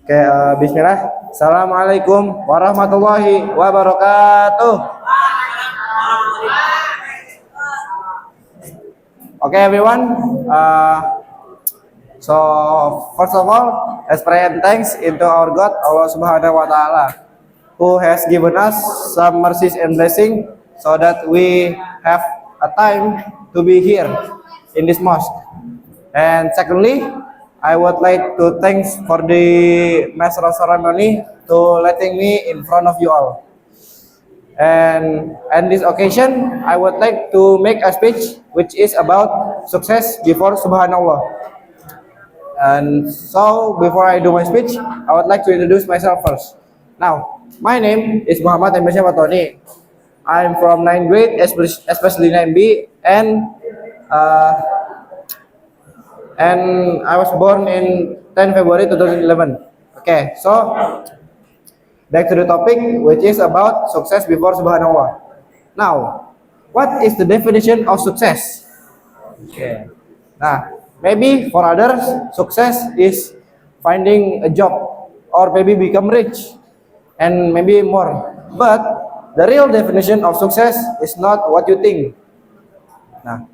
Bismillah. Assalamualaikum warahmatullahi wabarakatuh. Okay, everyone. So first of all, let's pray and thanks into our God, Allah Subhanahu wa Ta'ala, who has given us some mercies and blessing, so that we have a time to be here in this mosque. And secondly, I would like to thanks for the master of ceremony to letting me in front of you all. And on this occasion, I would like to make a speech which is about success before Subhanallah. And so, before I do my speech, I would like to introduce myself first. Now, my name is Muhammad Emesya Fatoni. I'm from 9th grade, especially 9B, and I was born in 10 February 2011. Okay, so back to the topic, which is about success before Subhanallah. Now, what is the definition of success? Okay. Nah, maybe for others, success is finding a job or maybe become rich and maybe more. But the real definition of success is not what you think. Nah,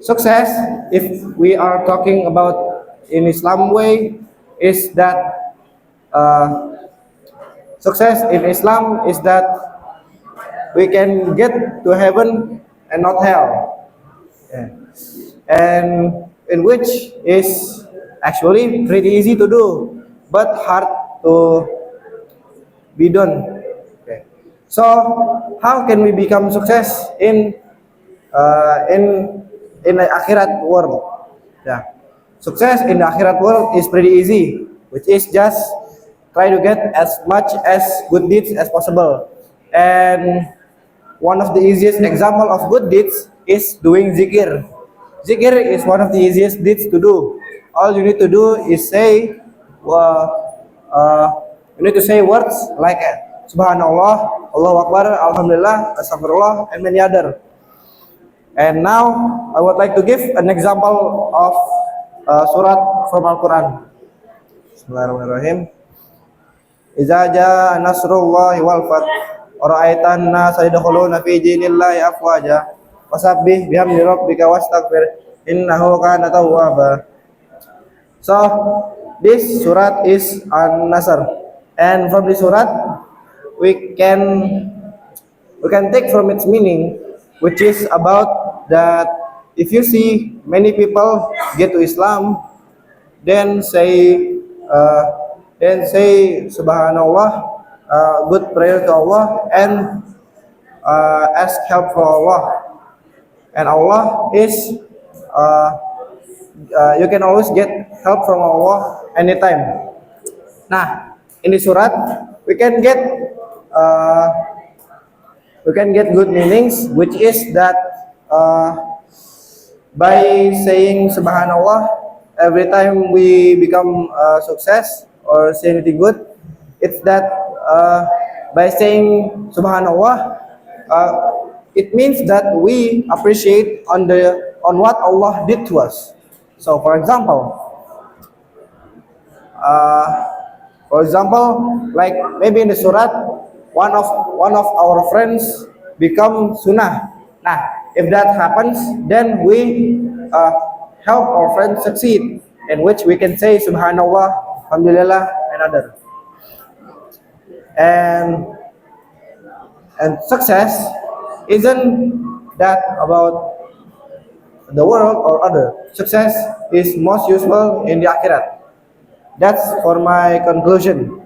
success, if we are talking about in Islam way, is that success in Islam is that we can get to heaven and not hell. Yeah. And in which is actually pretty easy to do, but hard to be done. Okay. So how can we become success in the akhirat world? Yeah. Success in the akhirat world is pretty easy, which is just try to get as much as good deeds as possible. And one of the easiest example of good deeds is doing zikir. Zikir is one of the easiest deeds to do. All you need to do is say, you need to say words like Subhanallah, Allahu Akbar, Alhamdulillah, Astagfirullah, and many other. And now I would like to give an example of surat from Al-Quran. Bismillahirrahmanirrahim. Iza jaa nasrullahi wal fath wa ra'aitan nasa yadkhuluna fi dinillahi afwaja wasabbih bihamdi rabbika wastaghfir innahu kana tawwaba. So this surat is An-Nasr, and from this surat we can take from its meaning, which is about that if you see many people get to Islam, then say Subhanallah, good prayer to Allah, and ask help from Allah. And Allah is you can always get help from Allah anytime. Nah, in this surat we can get good meanings, which is that by saying Subhanallah every time we become success or say anything good, it's that by saying Subhanallah, it means that we appreciate on what Allah did to us. So, for example, like maybe in the surat, one of our friends become sunnah. Nah, if that happens, then we help our friend succeed, in which we can say Subhanallah, Alhamdulillah, and other. And success isn't that about the world or other. Success is most useful in the akhirat. That's for my conclusion.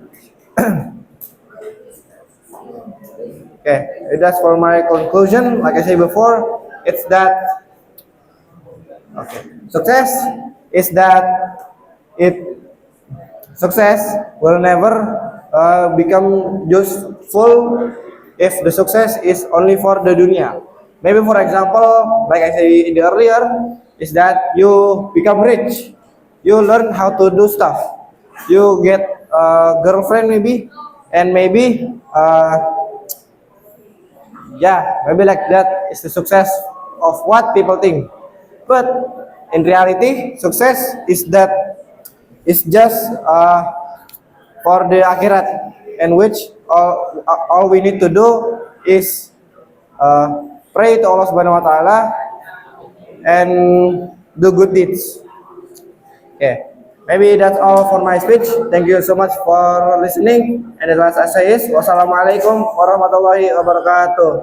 Okay, that's for my conclusion. Like I said before, it's that success is that success will never become useful if the success is only for the dunya. Maybe for example, like I said in the earlier, is that you become rich, you learn how to do stuff, you get a girlfriend maybe, and maybe maybe like that is the success of what people think. But in reality, success is just for the akhirat, in which all we need to do is pray to Allah Subhanahu wa taala and do good deeds. Okay. Maybe that's all for my speech. Thank you so much for listening. And the last I say is wassalamualaikum warahmatullahi wabarakatuh.